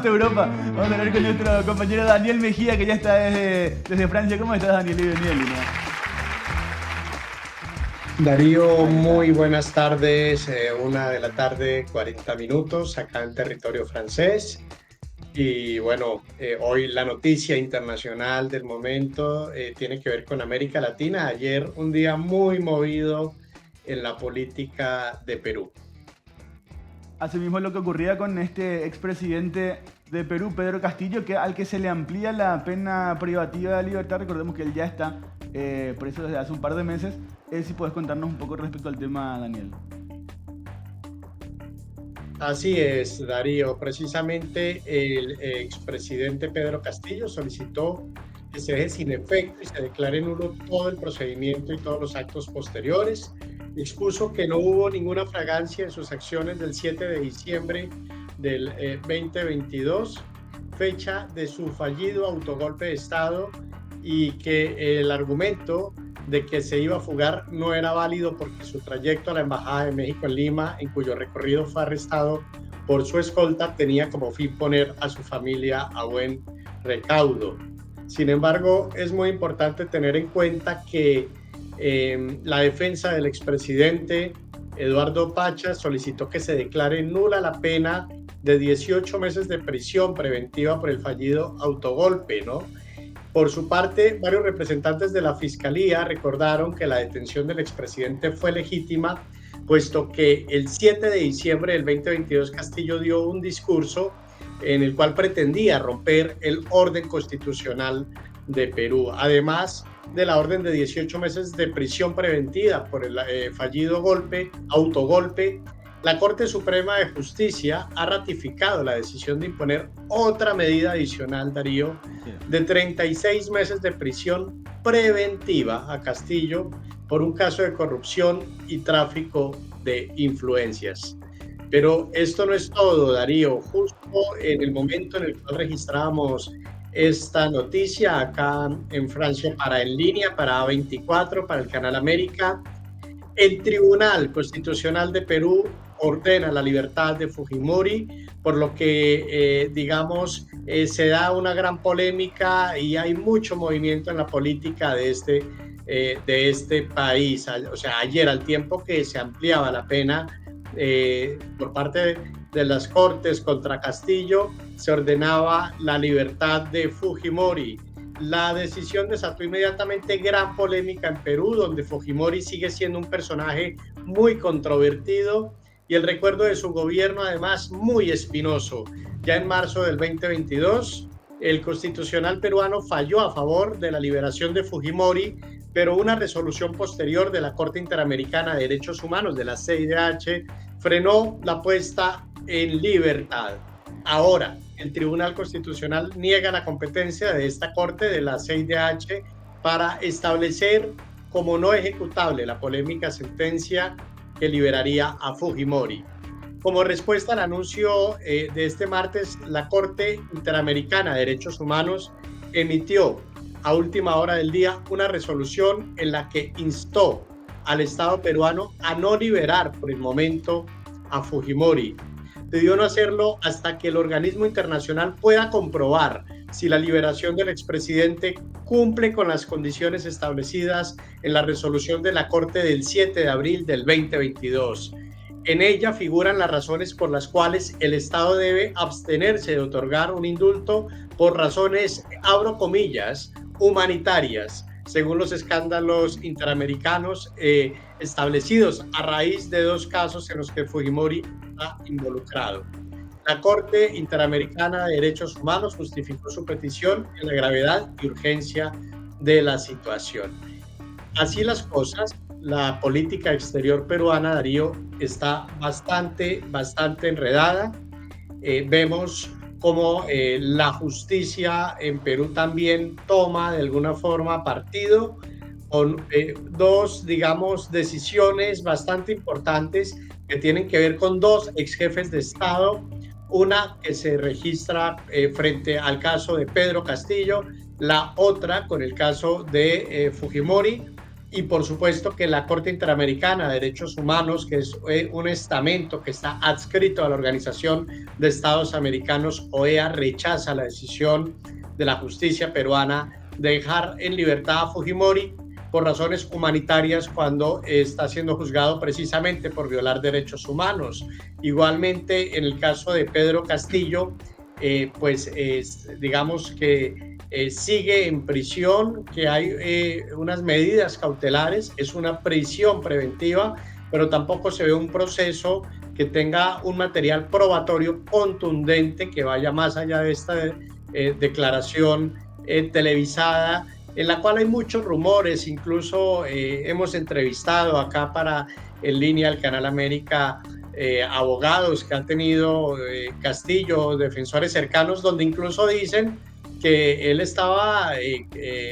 hasta Europa. Vamos a hablar con nuestro compañero Daniel Mejía, que ya está desde Francia. ¿Cómo estás, Daniel? Bienvenido. Darío, muy buenas tardes. 1 de la tarde, 40 minutos, acá en territorio francés. Y bueno, hoy la noticia internacional del momento tiene que ver con América Latina. Ayer un día muy movido en la política de Perú. Asimismo lo que ocurría con este expresidente de Perú, Pedro Castillo, al que se le amplía la pena privativa de libertad. Recordemos que él ya está preso desde hace un par de meses. Si puedes contarnos un poco respecto al tema, Daniel. Así es, Darío. Precisamente el expresidente Pedro Castillo solicitó que se deje sin efecto y se declare nulo todo el procedimiento y todos los actos posteriores. Expuso que no hubo ninguna fragancia en sus acciones del 7 de diciembre del 2022, fecha de su fallido autogolpe de Estado, y que el argumento de que se iba a fugar no era válido porque su trayecto a la Embajada de México en Lima, en cuyo recorrido fue arrestado por su escolta, tenía como fin poner a su familia a buen recaudo. Sin embargo, es muy importante tener en cuenta que la defensa del expresidente Eduardo Pacha solicitó que se declare nula la pena de 18 meses de prisión preventiva por el fallido autogolpe, ¿no? Por su parte, varios representantes de la Fiscalía recordaron que la detención del expresidente fue legítima, puesto que el 7 de diciembre del 2022 Castillo dio un discurso en el cual pretendía romper el orden constitucional de Perú, además de la orden de 18 meses de prisión preventiva por el fallido autogolpe. La Corte Suprema de Justicia ha ratificado la decisión de imponer otra medida adicional, Darío, de 36 meses de prisión preventiva a Castillo por un caso de corrupción y tráfico de influencias. Pero esto no es todo, Darío. Justo en el momento en el cual registrábamos esta noticia acá en Francia En Línea, para A24, para el Canal América, el Tribunal Constitucional de Perú ordena la libertad de Fujimori, por lo que, se da una gran polémica y hay mucho movimiento en la política de este país. O sea, ayer, al tiempo que se ampliaba la pena por parte de las Cortes contra Castillo, se ordenaba la libertad de Fujimori. La decisión desató inmediatamente gran polémica en Perú, donde Fujimori sigue siendo un personaje muy controvertido y el recuerdo de su gobierno además muy espinoso. Ya en marzo del 2022, el Constitucional peruano falló a favor de la liberación de Fujimori, pero una resolución posterior de la Corte Interamericana de Derechos Humanos, de la CIDH, frenó la puesta en libertad. Ahora, el Tribunal Constitucional niega la competencia de esta Corte, de la CIDH, para establecer como no ejecutable la polémica sentencia que liberaría a Fujimori. Como respuesta al anuncio de este martes, la Corte Interamericana de Derechos Humanos emitió a última hora del día una resolución en la que instó al Estado peruano a no liberar por el momento a Fujimori. Pidió no hacerlo hasta que el organismo internacional pueda comprobar si la liberación del expresidente cumple con las condiciones establecidas en la resolución de la Corte del 7 de abril del 2022. En ella figuran las razones por las cuales el Estado debe abstenerse de otorgar un indulto por razones, abro comillas, humanitarias, según los escándalos interamericanos establecidos a raíz de 2 casos en los que Fujimori está involucrado. La Corte Interamericana de Derechos Humanos justificó su petición en la gravedad y urgencia de la situación. Así las cosas, la política exterior peruana, Darío, está bastante enredada. Vemos cómo la justicia en Perú también toma de alguna forma partido con 2, decisiones bastante importantes que tienen que ver con 2 exjefes de Estado. Una que se registra frente al caso de Pedro Castillo, la otra con el caso de Fujimori. y por supuesto que la Corte Interamericana de Derechos Humanos, que es un estamento que está adscrito a la Organización de Estados Americanos, OEA, rechaza la decisión de la justicia peruana de dejar en libertad a Fujimori por razones humanitarias cuando está siendo juzgado precisamente por violar derechos humanos. Igualmente, en el caso de Pedro Castillo, digamos que sigue en prisión, que hay unas medidas cautelares, es una prisión preventiva, pero tampoco se ve un proceso que tenga un material probatorio contundente que vaya más allá de esta declaración televisada, en la cual hay muchos rumores. Incluso hemos entrevistado acá para En Línea, el Canal América, abogados que han tenido Castillo, defensores cercanos, donde incluso dicen que él estaba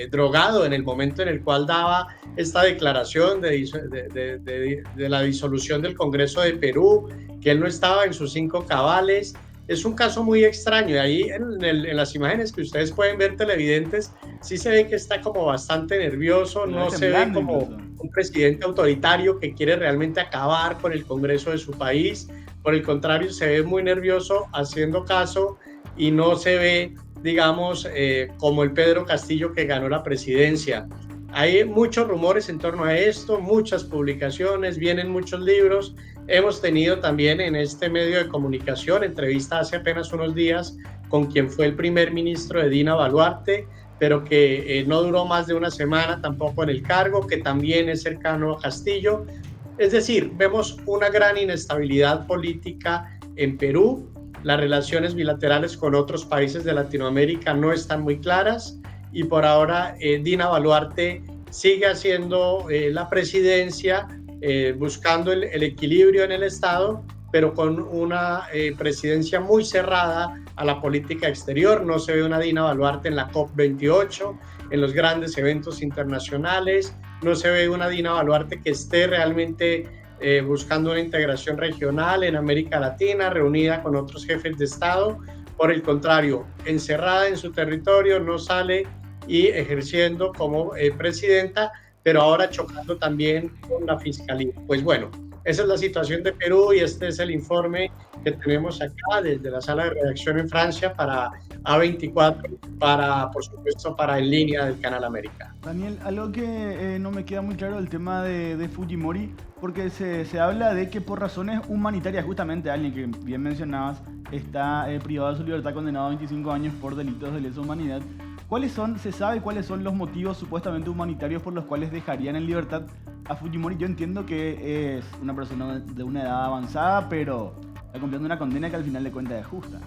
drogado en el momento en el cual daba esta declaración de la disolución del Congreso de Perú, que él no estaba en sus 5 cabales. Es un caso muy extraño, y ahí en las imágenes que ustedes pueden ver, televidentes, sí se ve que está como bastante nervioso, no se ve como un presidente autoritario que quiere realmente acabar con el Congreso de su país. Por el contrario, se ve muy nervioso haciendo caso y no se ve, digamos, como el Pedro Castillo que ganó la presidencia. Hay muchos rumores en torno a esto, muchas publicaciones, vienen muchos libros. Hemos tenido también en este medio de comunicación entrevista hace apenas unos días con quien fue el primer ministro de Dina Boluarte, pero que no duró más de una semana tampoco en el cargo, que también es cercano a Castillo. Es decir, vemos una gran inestabilidad política en Perú. Las relaciones bilaterales con otros países de Latinoamérica no están muy claras y por ahora Dina Boluarte sigue haciendo la presidencia, buscando el equilibrio en el Estado, pero con una presidencia muy cerrada a la política exterior. No se ve una Dina Boluarte en la COP28, en los grandes eventos internacionales, no se ve una Dina Boluarte que esté realmente buscando una integración regional en América Latina, reunida con otros jefes de Estado. Por el contrario, encerrada en su territorio, no sale y ejerciendo como presidenta, pero ahora chocando también con la fiscalía. Pues bueno, esa es la situación de Perú y este es el informe que tenemos acá desde la sala de redacción en Francia para A24, por supuesto, para En Línea del Canal América. Daniel, algo que no me queda muy claro del tema de Fujimori, porque se habla de que por razones humanitarias, justamente alguien que bien mencionabas, está privado de su libertad, condenado a 25 años por delitos de lesa humanidad. ¿Se sabe cuáles son los motivos supuestamente humanitarios por los cuales dejarían en libertad a Fujimori? Yo entiendo que es una persona de una edad avanzada, pero está cumpliendo una condena que al final de cuentas es justa.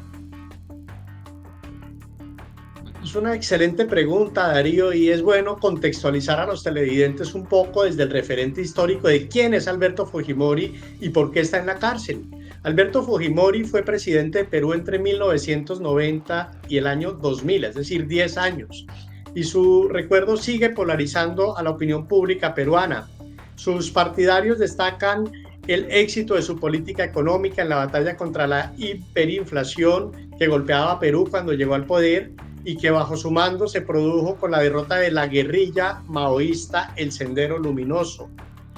Es una excelente pregunta, Darío, y es bueno contextualizar a los televidentes un poco desde el referente histórico de quién es Alberto Fujimori y por qué está en la cárcel. Alberto Fujimori fue presidente de Perú entre 1990 y el año 2000, es decir, 10 años, y su recuerdo sigue polarizando a la opinión pública peruana. Sus partidarios destacan el éxito de su política económica en la batalla contra la hiperinflación que golpeaba a Perú cuando llegó al poder y que bajo su mando se produjo con la derrota de la guerrilla maoísta El Sendero Luminoso.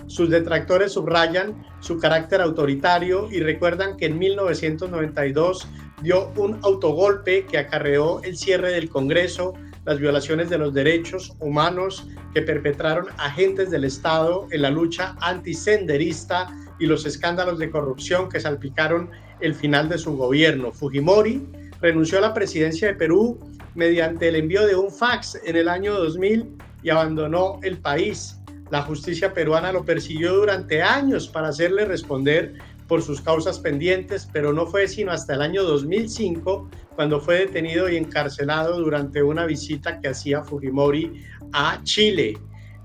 Sus detractores subrayan su carácter autoritario y recuerdan que en 1992 dio un autogolpe que acarreó el cierre del Congreso, las violaciones de los derechos humanos que perpetraron agentes del Estado en la lucha antisenderista y los escándalos de corrupción que salpicaron el final de su gobierno. Fujimori renunció a la presidencia de Perú mediante el envío de un fax en el año 2000 y abandonó el país. La justicia peruana lo persiguió durante años para hacerle responder por sus causas pendientes, pero no fue sino hasta el año 2005 cuando fue detenido y encarcelado durante una visita que hacía Fujimori a Chile.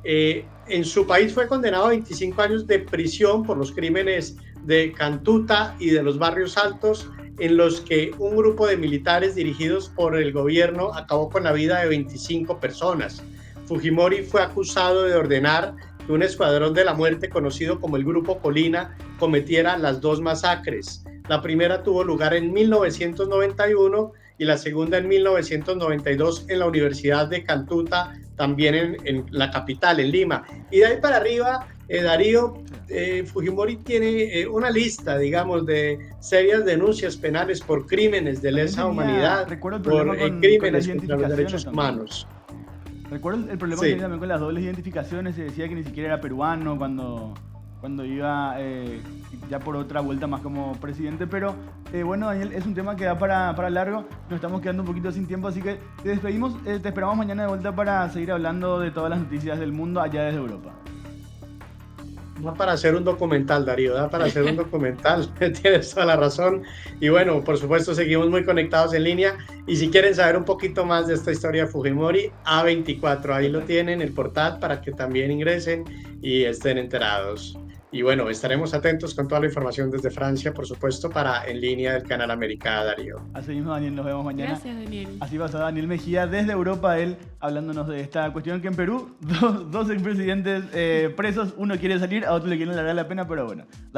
En su país fue condenado a 25 años de prisión por los crímenes de Cantuta y de los Barrios Altos, en los que un grupo de militares dirigidos por el gobierno acabó con la vida de 25 personas. Fujimori fue acusado de ordenar que un escuadrón de la muerte conocido como el Grupo Colina cometiera las dos masacres. La primera tuvo lugar en 1991 y la segunda en 1992 en la Universidad de Cantuta, también en la capital, en Lima. Y de ahí para arriba, Darío, Fujimori tiene una lista, digamos, de serias denuncias penales por crímenes de lesa humanidad, por crímenes contra los derechos humanos. Recuerdo el problema que tenía también con las dobles identificaciones. Se decía que ni siquiera era peruano cuando iba ya por otra vuelta más como presidente. Pero bueno, Daniel, es un tema que da para largo. Nos estamos quedando un poquito sin tiempo, así que te despedimos. Te esperamos mañana de vuelta para seguir hablando de todas las noticias del mundo allá desde Europa. Da para hacer un documental, Darío, da para hacer un documental, tienes toda la razón. Y bueno, por supuesto, seguimos muy conectados en línea. Y si quieren saber un poquito más de esta historia de Fujimori, A24, ahí lo tienen, el portal, para que también ingresen y estén enterados. Y bueno, estaremos atentos con toda la información desde Francia, por supuesto, para En Línea del Canal América, Darío. Así mismo, Daniel, nos vemos mañana. Gracias, Daniel. Así pasó Daniel Mejía desde Europa, él hablándonos de esta cuestión que en Perú dos expresidentes presos, uno quiere salir, a otro le quieren largar la pena, pero bueno.